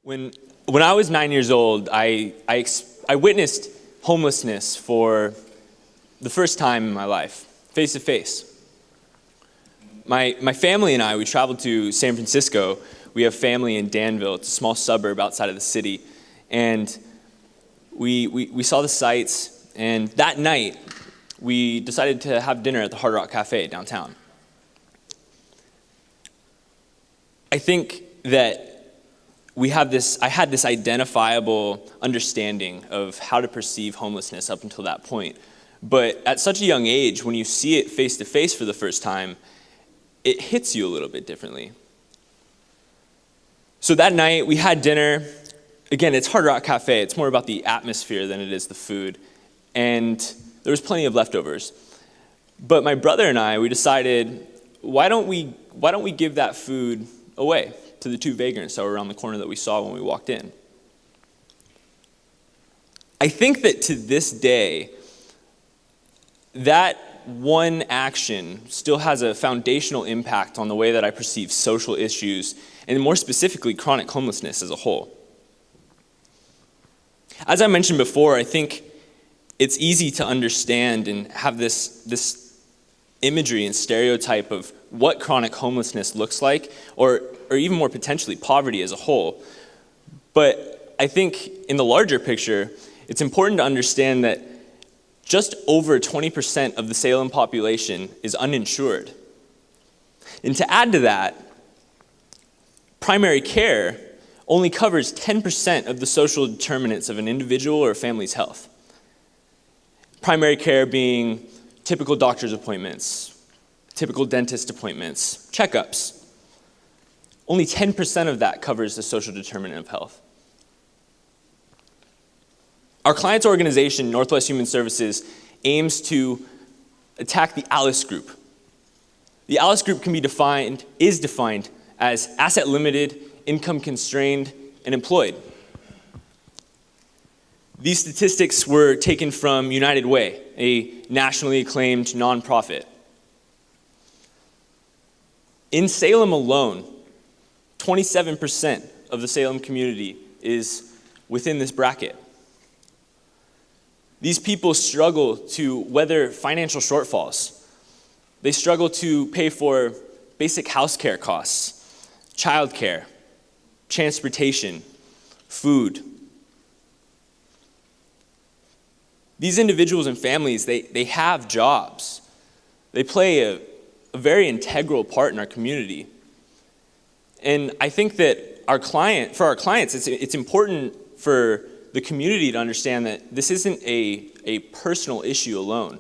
When I was 9 years old, I witnessed homelessness for the first time in my life, face to face. My family and I, we traveled to San Francisco. We have family in Danville. It's a small suburb outside of the city. And we saw the sights, and that night, we decided to have dinner at the Hard Rock Cafe downtown. I think that I had this identifiable understanding of how to perceive homelessness up until that point. But at such a young age, when you see it face to face for the first time, it hits you a little bit differently. So that night, we had dinner. Again, it's Hard Rock Cafe. It's more about the atmosphere than it is the food. And there was plenty of leftovers. But my brother and I, we decided, why don't we give that food away to the two vagrants that were around the corner that we saw when we walked in? I think that to this day, that one action still has a foundational impact on the way that I perceive social issues, and more specifically, chronic homelessness as a whole. As I mentioned before, I think it's easy to understand and have this imagery and stereotype of what chronic homelessness looks like, or even more potentially, poverty as a whole. But I think in the larger picture, it's important to understand that just over 20% of the Salem population is uninsured. And to add to that, primary care only covers 10% of the social determinants of an individual or a family's health. Primary care being typical doctor's appointments, typical dentist appointments, checkups. Only 10% of that covers the social determinant of health. Our client's organization, Northwest Human Services, aims to attack the ALICE group. The ALICE group is defined as asset limited, income constrained, and employed. These statistics were taken from United Way, a nationally acclaimed nonprofit. In Salem alone, 27% of the Salem community is within this bracket. These people struggle to weather financial shortfalls. They struggle to pay for basic house care costs, childcare, transportation, food. These individuals and families, they have jobs. They play a very integral part in our community. And I think that for our clients, it's important for the community to understand that this isn't a personal issue alone.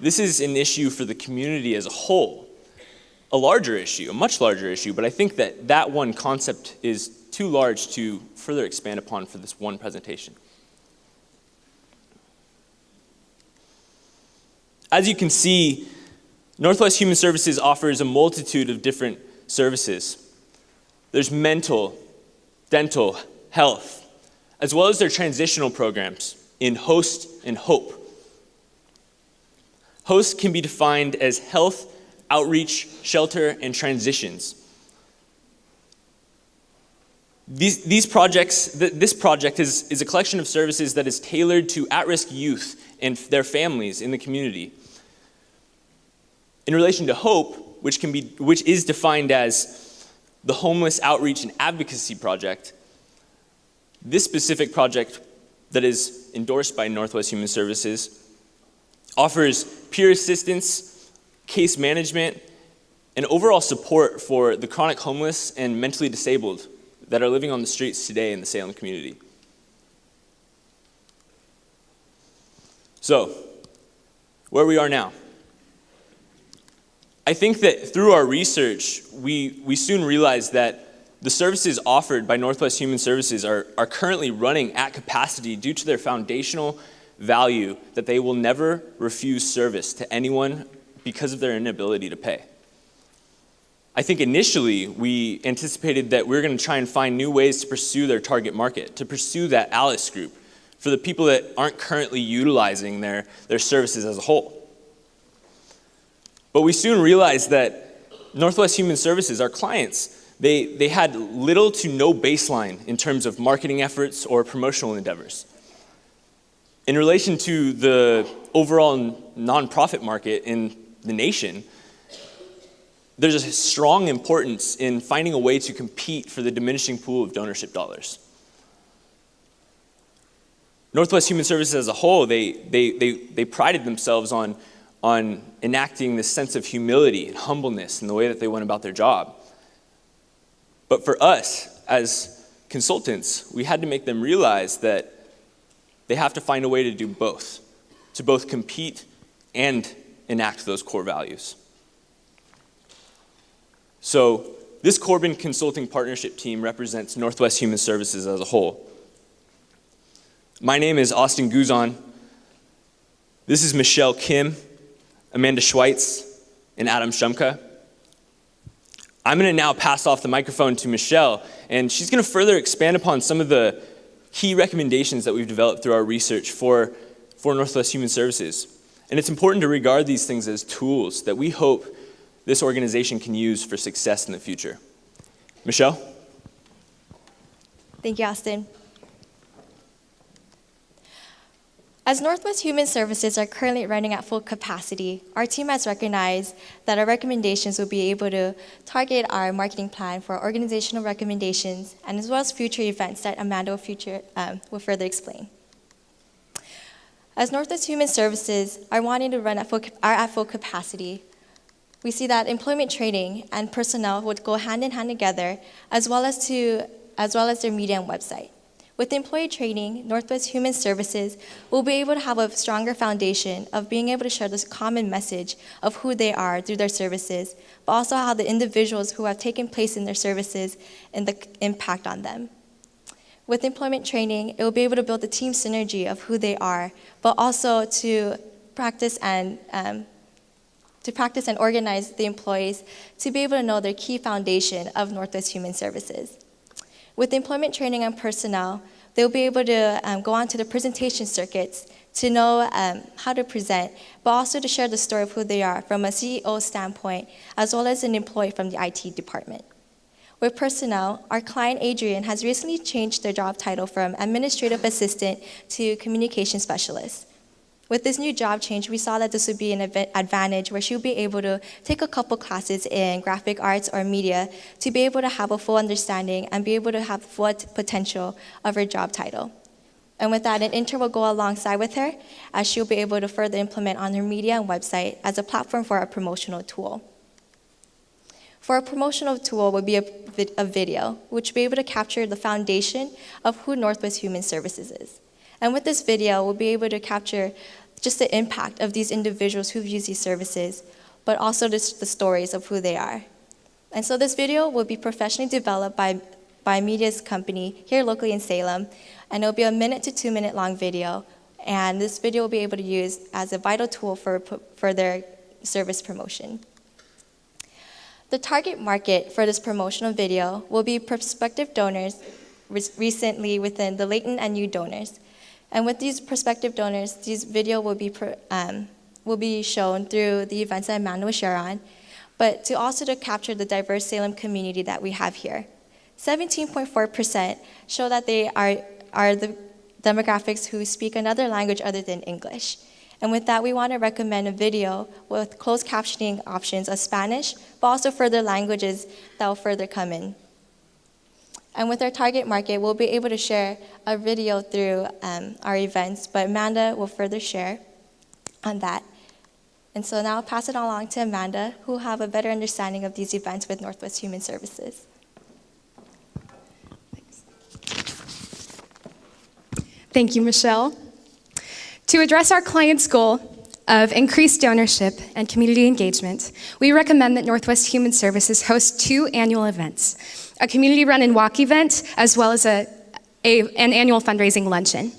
This is an issue for the community as a whole. A much larger issue, but I think that one concept is too large to further expand upon for this one presentation. As you can see, Northwest Human Services offers a multitude of different services. There's mental, dental, health, as well as their transitional programs in HOST and HOPE. HOST can be defined as health, outreach, shelter, and transitions. This project is a collection of services that is tailored to at-risk youth and their families in the community. In relation to HOPE, which is defined as the Homeless Outreach and Advocacy Project, this specific project that is endorsed by Northwest Human Services offers peer assistance, case management, and overall support for the chronic homeless and mentally disabled that are living on the streets today in the Salem community. So, where we are now. I think that through our research, we soon realized that the services offered by Northwest Human Services are currently running at capacity due to their foundational value that they will never refuse service to anyone because of their inability to pay. I think initially we anticipated that we were going to try and find new ways to pursue their target market, to pursue that ALICE group for the people that aren't currently utilizing their services as a whole. But we soon realized that Northwest Human Services, our clients, They had little to no baseline in terms of marketing efforts or promotional endeavors. In relation to the overall nonprofit market in the nation, there's a strong importance in finding a way to compete for the diminishing pool of donorship dollars. Northwest Human Services as a whole, they prided themselves on enacting this sense of humility and humbleness in the way that they went about their job. But for us, as consultants, we had to make them realize that they have to find a way to do both, to both compete and enact those core values. So this Corbin Consulting Partnership team represents Northwest Human Services as a whole. My name is Austin Guzon. This is Michelle Kim, Amanda Schweitz, and Adam Shumka. I'm going to now pass off the microphone to Michelle, and she's going to further expand upon some of the key recommendations that we've developed through our research for Northwest Human Services. And it's important to regard these things as tools that we hope this organization can use for success in the future. Michelle? Thank you, Austin. As Northwest Human Services are currently running at full capacity, our team has recognized that our recommendations will be able to target our marketing plan for organizational recommendations and as well as future events that Amanda will further explain. As Northwest Human Services are wanting to run at full capacity, we see that employment training and personnel would go hand in hand together, as well as their media and website. With employee training, Northwest Human Services will be able to have a stronger foundation of being able to share this common message of who they are through their services, but also how the individuals who have taken place in their services and the impact on them. With employment training, it will be able to build the team synergy of who they are, but also to practice and organize the employees to be able to know their key foundation of Northwest Human Services. With employment training and personnel, they'll be able to go on to the presentation circuits to know how to present, but also to share the story of who they are from a CEO standpoint, as well as an employee from the IT department. With personnel, our client Adrian has recently changed their job title from administrative assistant to communication specialist. With this new job change, we saw that this would be an advantage where she would be able to take a couple classes in graphic arts or media to be able to have a full understanding and be able to have full potential of her job title. And with that, an intern will go alongside with her as she'll be able to further implement on her media and website as a platform for our promotional tool. For a promotional tool would be a video, which will be able to capture the foundation of who Northwest Human Services is. And with this video, we'll be able to capture just the impact of these individuals who've used these services, but also just the stories of who they are. And so this video will be professionally developed by a media company here locally in Salem, and it'll be a 1 to 2 minute long video. And this video will be able to use as a vital tool for their service promotion. The target market for this promotional video will be prospective donors recently within the latent and new donors. And with these prospective donors, these video will be shown through the events that Amanda will share on, but to capture the diverse Salem community that we have here. 17.4% show that they are the demographics who speak another language other than English. And with that, we want to recommend a video with closed captioning options of Spanish, but also further languages that will further come in. And with our target market, we'll be able to share a video through our events, but Amanda will further share on that. And so now I'll pass it along to Amanda, who will have a better understanding of these events with Northwest Human Services. Thank you, Michelle. To address our client's goal of increased donorship and community engagement, we recommend that Northwest Human Services host 2 annual events, a community-run and walk event, as well as an annual fundraising luncheon.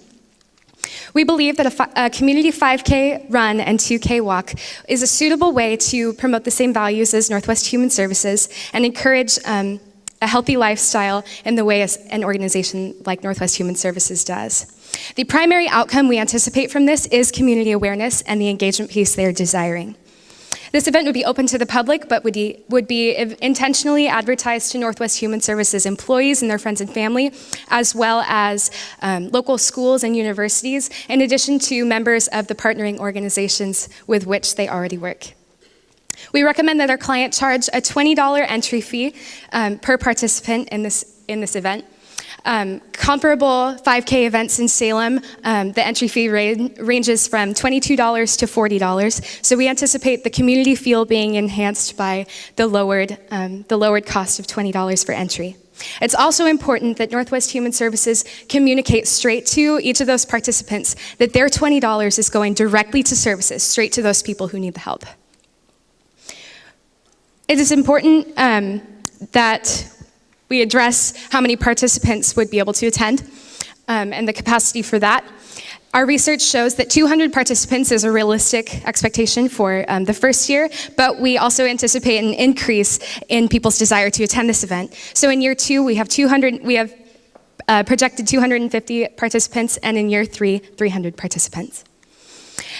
We believe that a community 5K run and 2K walk is a suitable way to promote the same values as Northwest Human Services and encourage a healthy lifestyle in the way an organization like Northwest Human Services does. The primary outcome we anticipate from this is community awareness and the engagement piece they're desiring. This event would be open to the public, but would be intentionally advertised to Northwest Human Services employees and their friends and family, as well as local schools and universities, in addition to members of the partnering organizations with which they already work. We recommend that our client charge a $20 entry fee per participant in this event. Comparable 5K events in Salem, the entry fee ranges from $22 to $40. So we anticipate the community feel being enhanced by the lowered cost of $20 for entry. It's also important that Northwest Human Services communicate straight to each of those participants that their $20 is going directly to services, straight to those people who need the help. It is important that we address how many participants would be able to attend and the capacity for that. Our research shows that 200 participants is a realistic expectation for the first year, but we also anticipate an increase in people's desire to attend this event. So in year 2, we have projected 250 participants, and in year 3, 300 participants.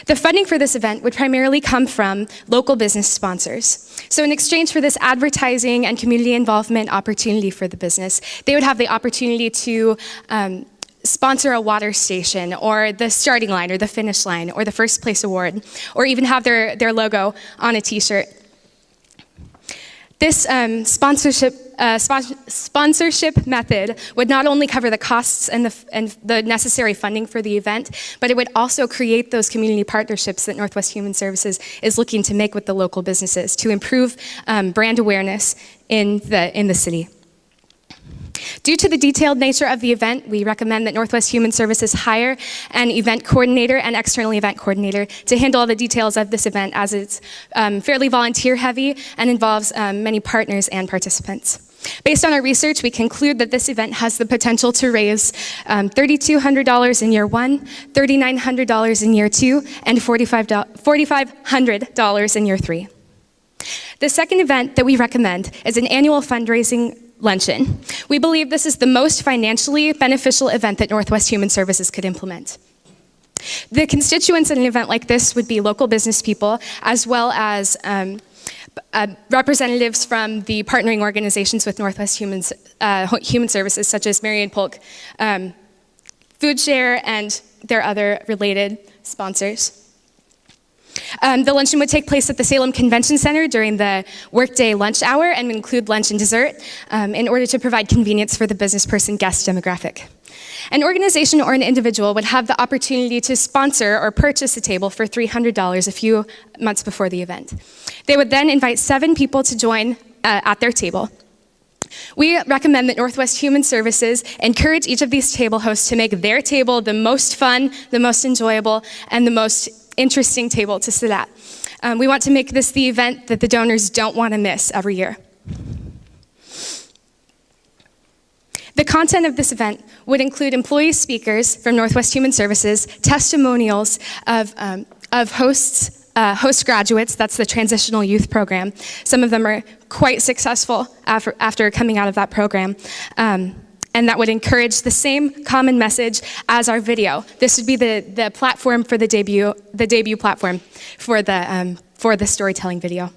The funding for this event would primarily come from local business sponsors. So in exchange for this advertising and community involvement opportunity for the business, they would have the opportunity to sponsor a water station, or the starting line, or the finish line, or the first place award, or even have their logo on a t-shirt. This sponsorship method would not only cover the costs and the necessary funding for the event, but it would also create those community partnerships that Northwest Human Services is looking to make with the local businesses to improve brand awareness in the city. Due to the detailed nature of the event, we recommend that Northwest Human Services hire an event coordinator and external event coordinator to handle all the details of this event, as it's fairly volunteer heavy and involves many partners and participants. Based on our research, we conclude that this event has the potential to raise $3,200 in year 1, $3,900 in year 2, and $4,500 in year 3. The second event that we recommend is an annual fundraising luncheon. We believe this is the most financially beneficial event that Northwest Human Services could implement. The constituents in an event like this would be local business people, as well as representatives from the partnering organizations with Northwest Human Services, such as Marion Polk, Food Share, and their other related sponsors. The luncheon would take place at the Salem Convention Center during the workday lunch hour and would include lunch and dessert in order to provide convenience for the business person guest demographic. An organization or an individual would have the opportunity to sponsor or purchase a table for $300 a few months before the event. They would then invite 7 people to join at their table. We recommend that Northwest Human Services encourage each of these table hosts to make their table the most fun, the most enjoyable, and the most interesting table to sit at. We want to make this the event that the donors don't want to miss every year. The content of this event would include employee speakers from Northwest Human Services, testimonials of host graduates, that's the Transitional Youth Program. Some of them are quite successful after coming out of that program. And that would encourage the same common message as our video. This would be the platform for the debut platform for the storytelling video.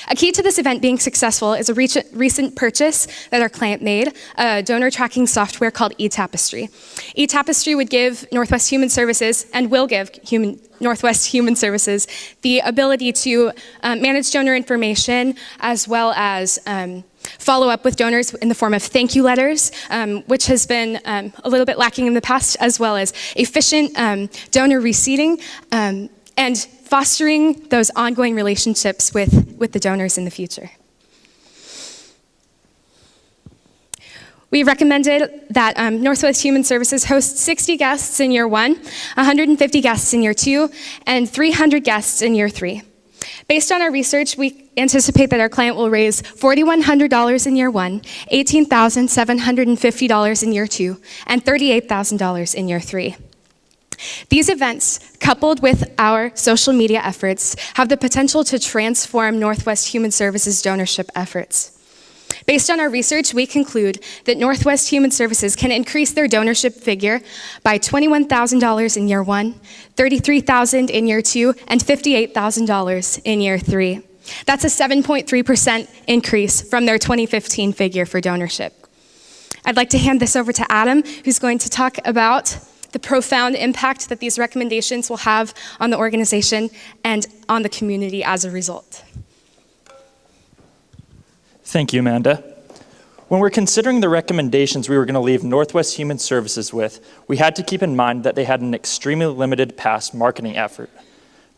A key to this event being successful is a recent purchase that our client made, a donor tracking software called eTapestry. eTapestry would give Northwest Human Services, and will give Northwest Human Services, the ability to manage donor information, as well as follow up with donors in the form of thank you letters, which has been a little bit lacking in the past, as well as efficient donor receipting, and fostering those ongoing relationships with the donors in the future. We recommended that Northwest Human Services host 60 guests in year 1, 150 guests in year 2, and 300 guests in year 3. Based on our research, we anticipate that our client will raise $4,100 in year 1, $18,750 in year 2, and $38,000 in year 3. These events, coupled with our social media efforts, have the potential to transform Northwest Human Services donorship efforts. Based on our research, we conclude that Northwest Human Services can increase their donorship figure by $21,000 in year 1, $33,000 in year 2, and $58,000 in year 3. That's a 7.3% increase from their 2015 figure for donorship. I'd like to hand this over to Adam, who's going to talk about the profound impact that these recommendations will have on the organization and on the community as a result. Thank you, Amanda. When we're considering the recommendations we were going to leave Northwest Human Services with, we had to keep in mind that they had an extremely limited past marketing effort.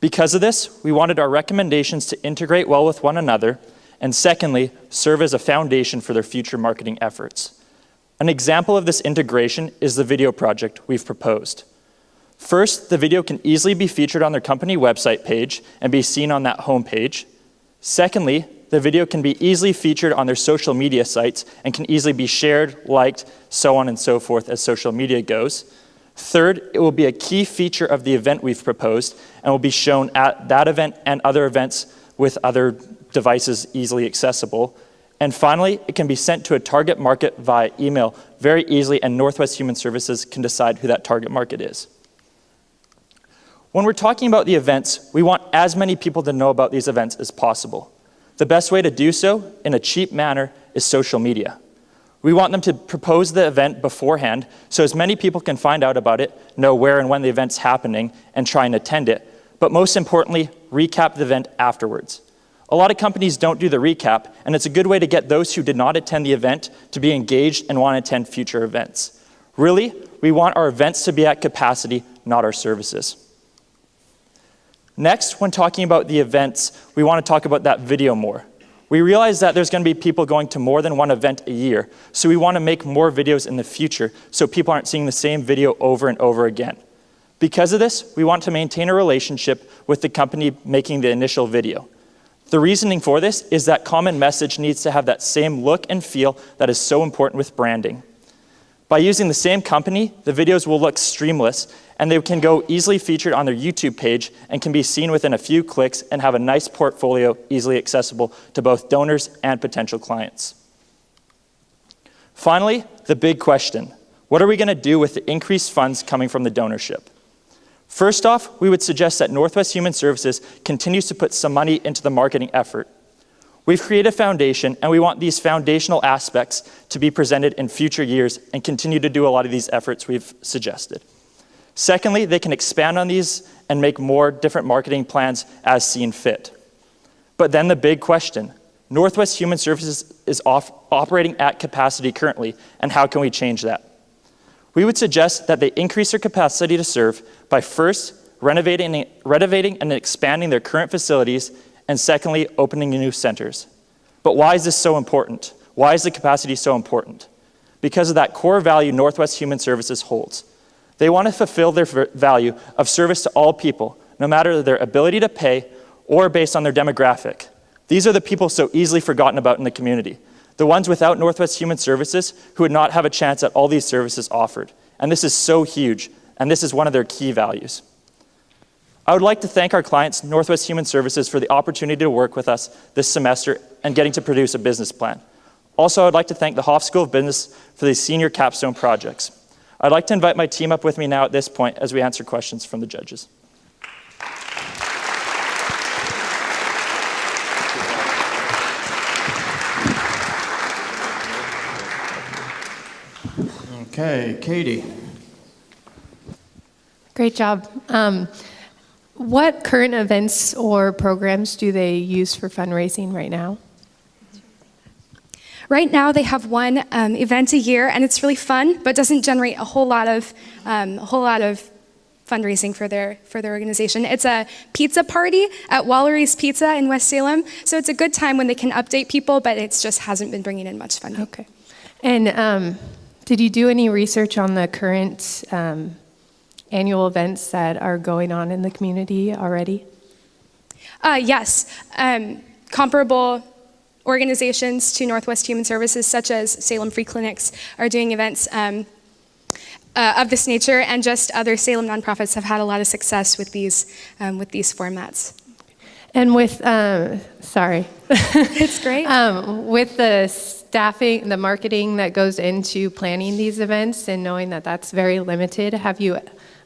Because of this, we wanted our recommendations to integrate well with one another, and secondly, serve as a foundation for their future marketing efforts. An example of this integration is the video project we've proposed. First, the video can easily be featured on their company website page and be seen on that homepage. Secondly, the video can be easily featured on their social media sites and can easily be shared, liked, so on and so forth as social media goes. Third, it will be a key feature of the event we've proposed and will be shown at that event and other events with other devices easily accessible. And finally, it can be sent to a target market via email very easily, and Northwest Human Services can decide who that target market is. When we're talking about the events, we want as many people to know about these events as possible. The best way to do so, in a cheap manner, is social media. We want them to propose the event beforehand so as many people can find out about it, know where and when the event's happening, and try and attend it. But most importantly, recap the event afterwards. A lot of companies don't do the recap, and it's a good way to get those who did not attend the event to be engaged and want to attend future events. Really, we want our events to be at capacity, not our services. Next, when talking about the events, we want to talk about that video more. We realize that there's going to be people going to more than one event a year, so we want to make more videos in the future so people aren't seeing the same video over and over again. Because of this, we want to maintain a relationship with the company making the initial video. The reasoning for this is that common message needs to have that same look and feel that is so important with branding. By using the same company, the videos will look streamless, and they can go easily featured on their YouTube page and can be seen within a few clicks and have a nice portfolio easily accessible to both donors and potential clients. Finally, the big question: what are we going to do with the increased funds coming from the donorship? First off, we would suggest that Northwest Human Services continues to put some money into the marketing effort. We've created a foundation, and we want these foundational aspects to be presented in future years and continue to do a lot of these efforts we've suggested. Secondly, they can expand on these and make more different marketing plans as seen fit. But then the big question: Northwest Human Services is operating at capacity currently, and how can we change that? We would suggest that they increase their capacity to serve by first renovating and expanding their current facilities, and secondly, opening new centers. But why is this so important? Why is the capacity so important? Because of that core value Northwest Human Services holds. They want to fulfill their value of service to all people, no matter their ability to pay or based on their demographic. These are the people so easily forgotten about in the community, the ones without Northwest Human Services who would not have a chance at all these services offered. And this is so huge, and this is one of their key values. I would like to thank our clients, Northwest Human Services, for the opportunity to work with us this semester and getting to produce a business plan. Also, I would like to thank the Hoff School of Business for these senior capstone projects. I'd like to invite my team up with me now at this point as we answer questions from the judges. Okay, Katie. Great job. What current events or programs do they use for fundraising right now? Right now, they have one event a year, and it's really fun, but doesn't generate a whole lot of fundraising for their organization. It's a pizza party at Wallery's Pizza in West Salem, so it's a good time when they can update people, but it just hasn't been bringing in much funding. Okay. And did you do any research on the current annual events that are going on in the community already? Yes. Comparable organizations to Northwest Human Services, such as Salem Free Clinics, are doing events of this nature, and just other Salem nonprofits have had a lot of success with these formats. And with, sorry. It's great. With the staffing, the marketing that goes into planning these events and knowing that that's very limited, have you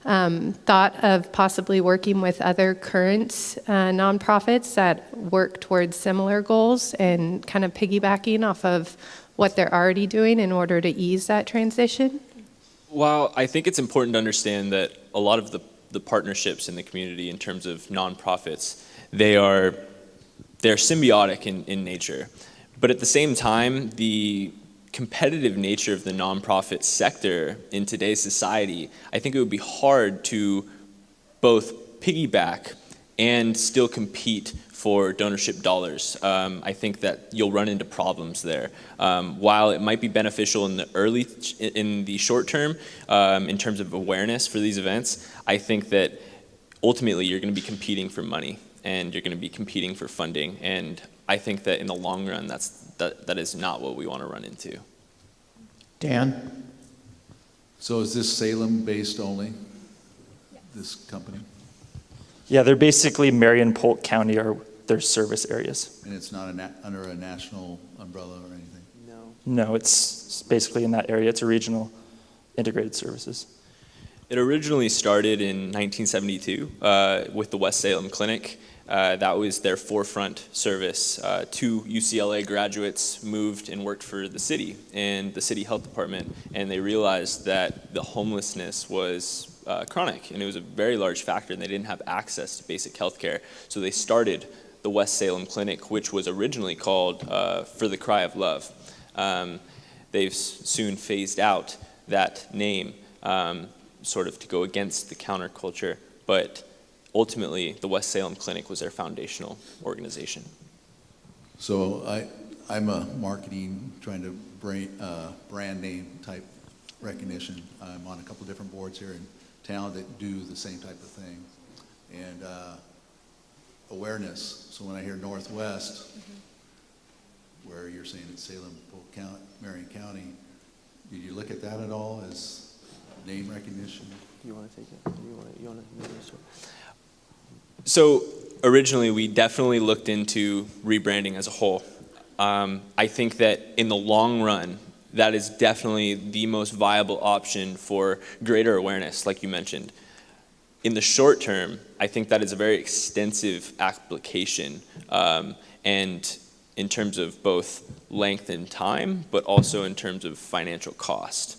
thought of possibly working with other current nonprofits that work towards similar goals and kind of piggybacking off of what they're already doing in order to ease that transition? While I think it's important to understand that a lot of the partnerships in the community in terms of nonprofits, they're symbiotic in nature. But at the same time, the competitive nature of the nonprofit sector in today's society, I think it would be hard to both piggyback and still compete for donorship dollars. I think that you'll run into problems there. While it might be beneficial in the short term, in terms of awareness for these events, I think that ultimately you're going to be competing for money and you're going to be competing for funding. And I think that in the long run, that is not what we want to run into. Dan? So is this Salem-based only, this company? Yeah, they're basically Marion, Polk County are their service areas. And it's not under a national umbrella or anything? No, it's basically in that area. It's a regional integrated services. It originally started in 1972 with the West Salem Clinic. That was their forefront service. 2 UCLA graduates moved and worked for the city and the city health department, and they realized that the homelessness was chronic, and it was a very large factor, and they didn't have access to basic health care. So they started the West Salem Clinic, which was originally called For the Cry of Love. They've soon phased out that name, sort of to go against the counterculture, but ultimately, the West Salem Clinic was their foundational organization. So I'm a marketing, trying to brand name type recognition. I'm on a couple different boards here in town that do the same type of thing. And awareness. So when I hear Northwest, where you're saying it's Salem, Polk County, Marion County, did you look at that at all as name recognition? You want to take it? You want to? So originally, we definitely looked into rebranding as a whole. I think that in the long run, that is definitely the most viable option for greater awareness, like you mentioned. In the short term, I think that is a very extensive application, and in terms of both length and time, but also in terms of financial cost.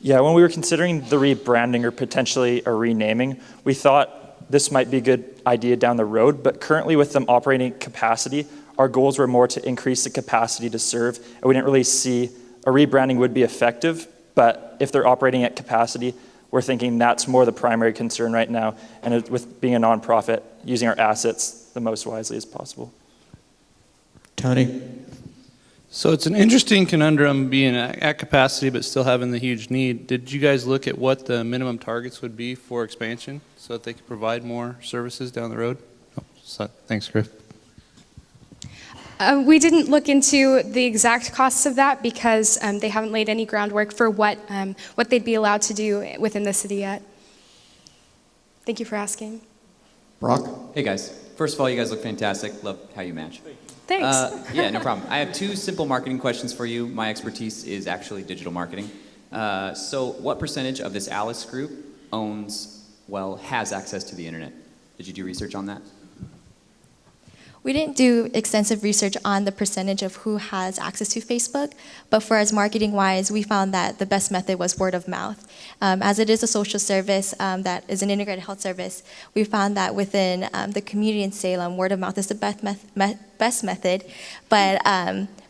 Yeah, when we were considering the rebranding or potentially a renaming, we thought this might be a good idea down the road, but currently with them operating at capacity, our goals were more to increase the capacity to serve, and we didn't really see a rebranding would be effective, but if they're operating at capacity, we're thinking that's more the primary concern right now, and with being a nonprofit, using our assets the most wisely as possible. Tony? So it's an interesting conundrum being at capacity but still having the huge need. Did you guys look at what the minimum targets would be for expansion so that they could provide more services down the road? Oh, thanks, Griff. We didn't look into the exact costs of that because they haven't laid any groundwork for what they'd be allowed to do within the city yet. Thank you for asking. Brock? Hey guys, first of all, you guys look fantastic. Love how you match. Thanks. Yeah, no problem. I have 2 simple marketing questions for you. My expertise is actually digital marketing. So what percentage of this Alice group has access to the internet? Did you do research on that? We didn't do extensive research on the percentage of who has access to Facebook, but for us marketing-wise, we found that the best method was word of mouth. As it is a social service that is an integrated health service, we found that within the community in Salem, word of mouth is the best method, but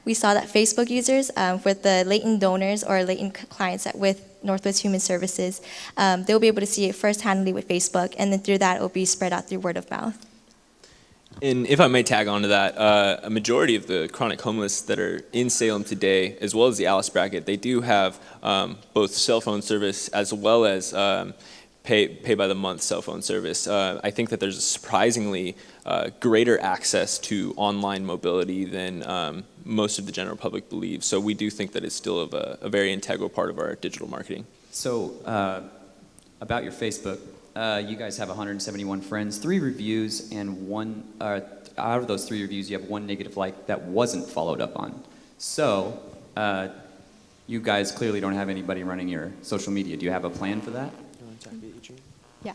we saw that Facebook users, with the latent donors or latent clients with Northwest Human Services, they'll be able to see it first-handedly with Facebook, and then through that, it will be spread out through word of mouth. And if I may tag on to that, a majority of the chronic homeless that are in Salem today, as well as the Alice bracket, they do have both cell phone service as well as pay by the month cell phone service. I think that there's a surprisingly greater access to online mobility than most of the general public believes. So we do think that it's still a very integral part of our digital marketing. So about your Facebook, you guys have 171 friends, 3 reviews, and out of those 3 reviews, you have 1 negative like that wasn't followed up on. So, you guys clearly don't have anybody running your social media. Do you have a plan for that? Yeah.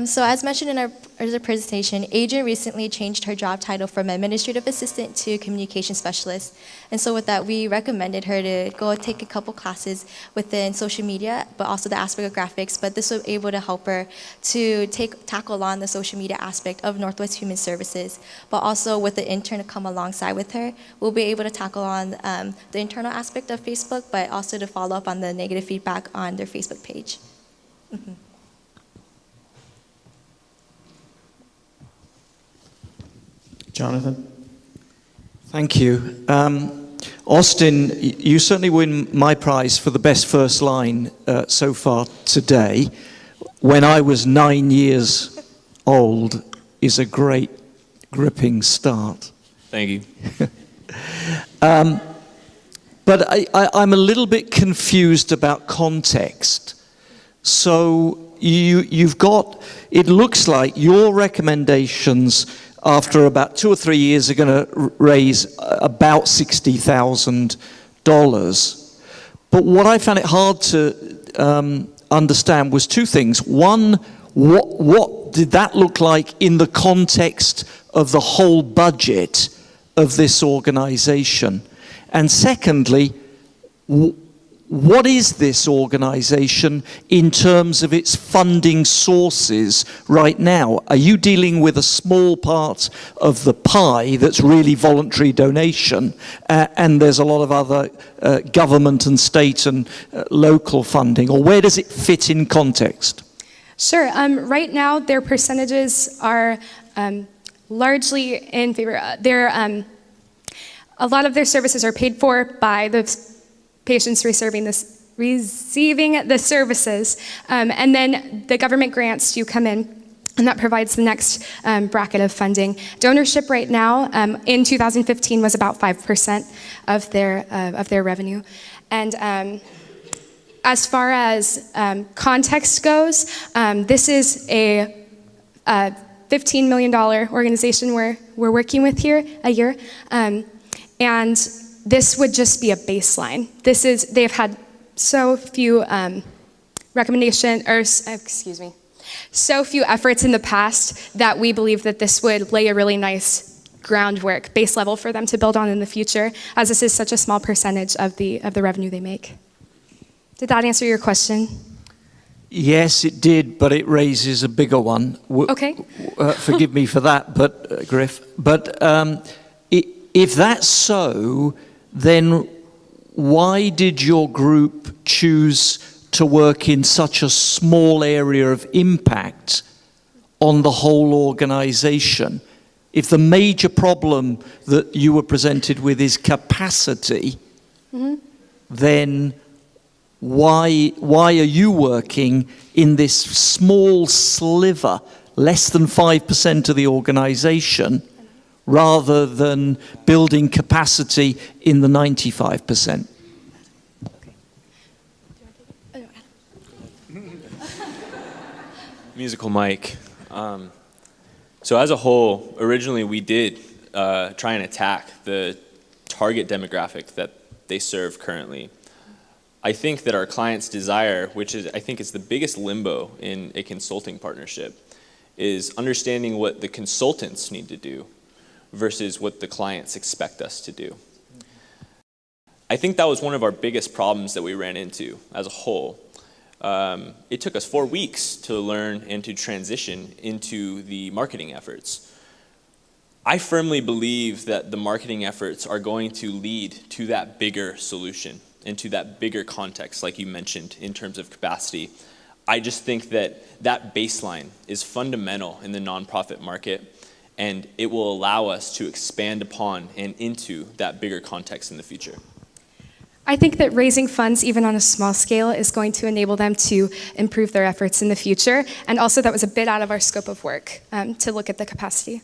So as mentioned in our presentation, Adrian recently changed her job title from administrative assistant to communication specialist. And so with that, we recommended her to go take a couple classes within social media, but also the aspect of graphics. But this will be able to help her to tackle on the social media aspect of Northwest Human Services. But also with the intern to come alongside with her, we'll be able to tackle on the internal aspect of Facebook, but also to follow up on the negative feedback on their Facebook page. Mm-hmm. Jonathan? Thank you. Austin, you certainly win my prize for the best first line so far today. When I was 9 years old is a great gripping start. Thank you. But I'm a little bit confused about context. So you've got, it looks like your recommendations after about 2 or 3 years are going to raise about $60,000. But what I found it hard to understand was 2 things. One, what did that look like in the context of the whole budget of this organization? And secondly, what is this organization in terms of its funding sources right now? Are you dealing with a small part of the pie that's really voluntary donation, and there's a lot of other government and state and local funding, or where does it fit in context? Sure. Right now, their percentages are largely in favor. A lot of their services are paid for by the patients receiving the services, and then the government grants do come in, and that provides the next bracket of funding. Donorship right now in 2015 was about 5% of their revenue, and as far as context goes, this is a $15 million organization we're working with here a year, and this would just be a baseline. They've had so few so few efforts in the past that we believe that this would lay a really nice groundwork, base level for them to build on in the future, as this is such a small percentage of the revenue they make. Did that answer your question? Yes, it did, but it raises a bigger one. Okay. Forgive me for that, but Griff. But if that's so, then why did your group choose to work in such a small area of impact on the whole organization? If the major problem that you were presented with is capacity, then why are you working in this small sliver, less than 5% of the organization, rather than building capacity in the 95%? Musical Mike. So as a whole, originally we did try and attack the target demographic that they serve currently. I think that our client's desire, which is I think is the biggest limbo in a consulting partnership, is understanding what the consultants need to do versus what the clients expect us to do. I think that was one of our biggest problems that we ran into as a whole. It took us 4 weeks to learn and to transition into the marketing efforts. I firmly believe that the marketing efforts are going to lead to that bigger solution and to that bigger context, like you mentioned, in terms of capacity. I just think that that baseline is fundamental in the nonprofit market, and it will allow us to expand upon and into that bigger context in the future. I think that raising funds, even on a small scale, is going to enable them to improve their efforts in the future. And also that was a bit out of our scope of work, to look at the capacity.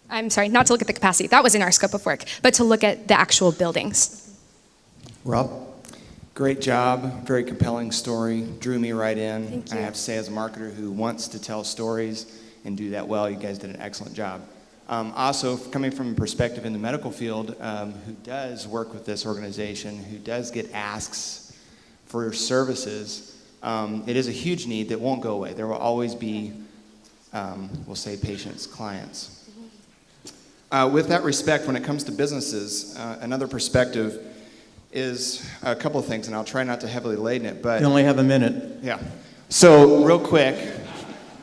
I'm sorry, not to look at the capacity, that was in our scope of work, but to look at the actual buildings. Rob? Great job, very compelling story, drew me right in. Thank I you. have to say, as a marketer who wants to tell stories and do that well, you guys did an excellent job. Also, coming from a perspective in the medical field, who does work with this organization, who does get asks for services, it is a huge need that won't go away. There will always be, we'll say, patients, clients. With that respect, when it comes to businesses, another perspective is a couple of things, and I'll try not to heavily laden it, but... You only have a minute. Yeah. So, real quick,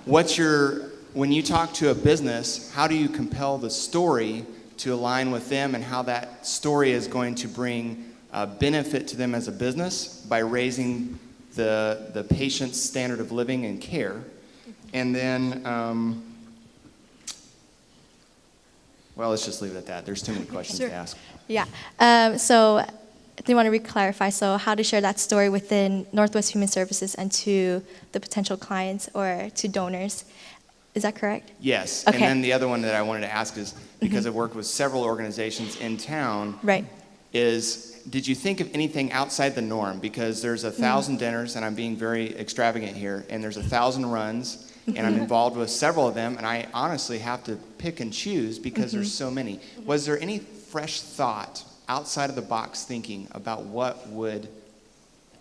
when you talk to a business, how do you compel the story to align with them, and how that story is going to bring benefit to them as a business by raising the patient's standard of living and care? And then, well, let's just leave it at that. There's too many questions Sure. to ask. Yeah. So I do want to re-clarify. So how to share that story within Northwest Human Services and to the potential clients or to donors. Is that correct? Yes. Okay. And then the other one that I wanted to ask is, because I've worked with several organizations in town, Right. did you think of anything outside the norm? Because there's 1,000 dinners, and I'm being very extravagant here, and there's 1,000 runs, and I'm involved with several of them, and I honestly have to pick and choose because there's so many. Was there any fresh thought, outside of the box thinking about what would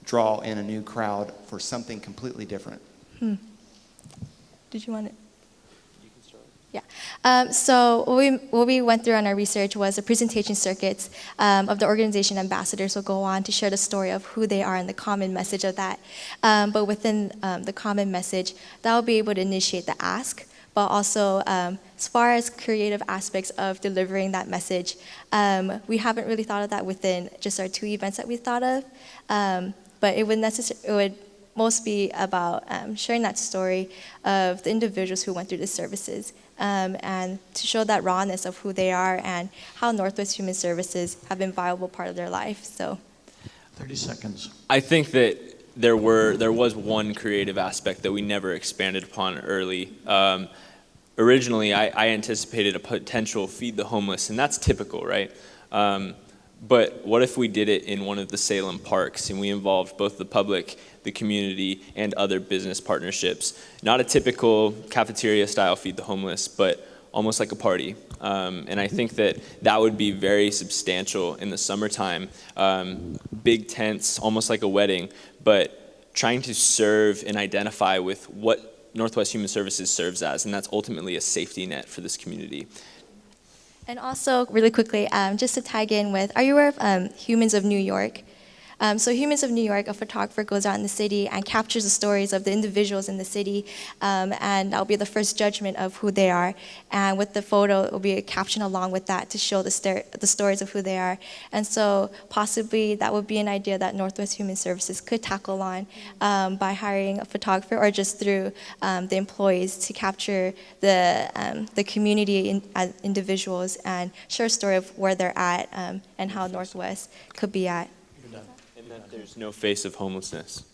draw in a new crowd for something completely different? Did you want it? Yeah. So what we went through on our research was the presentation circuits of the organization ambassadors will go on to share the story of who they are and the common message of that. But within the common message, that will be able to initiate the ask, but also as far as creative aspects of delivering that message, we haven't really thought of that within just our 2 events that we thought of. But it would most be about sharing that story of the individuals who went through the services, and to show that rawness of who they are and how Northwest Human Services have been a viable part of their life. So, 30 seconds. I think that there was one creative aspect that we never expanded upon early. Originally, I anticipated a potential feed the homeless, and that's typical, right? But what if we did it in one of the Salem parks and we involved both the public, the community, and other business partnerships? Not a typical cafeteria style feed the homeless, but almost like a party. And I think that would be very substantial in the summertime. Big tents, almost like a wedding, but trying to serve and identify with what Northwest Human Services serves as, and that's ultimately a safety net for this community. and also really quickly, just to tag in with, are you aware of Humans of New York? So Humans of New York, a photographer goes out in the city and captures the stories of the individuals in the city, and that'll be the first judgment of who they are. And with the photo, it will be a caption along with that to show the stories of who they are. And so possibly that would be an idea that Northwest Human Services could tackle on by hiring a photographer or just through the employees to capture the community as individuals and share a story of where they're at and how Northwest could be at. And that there's no face of homelessness.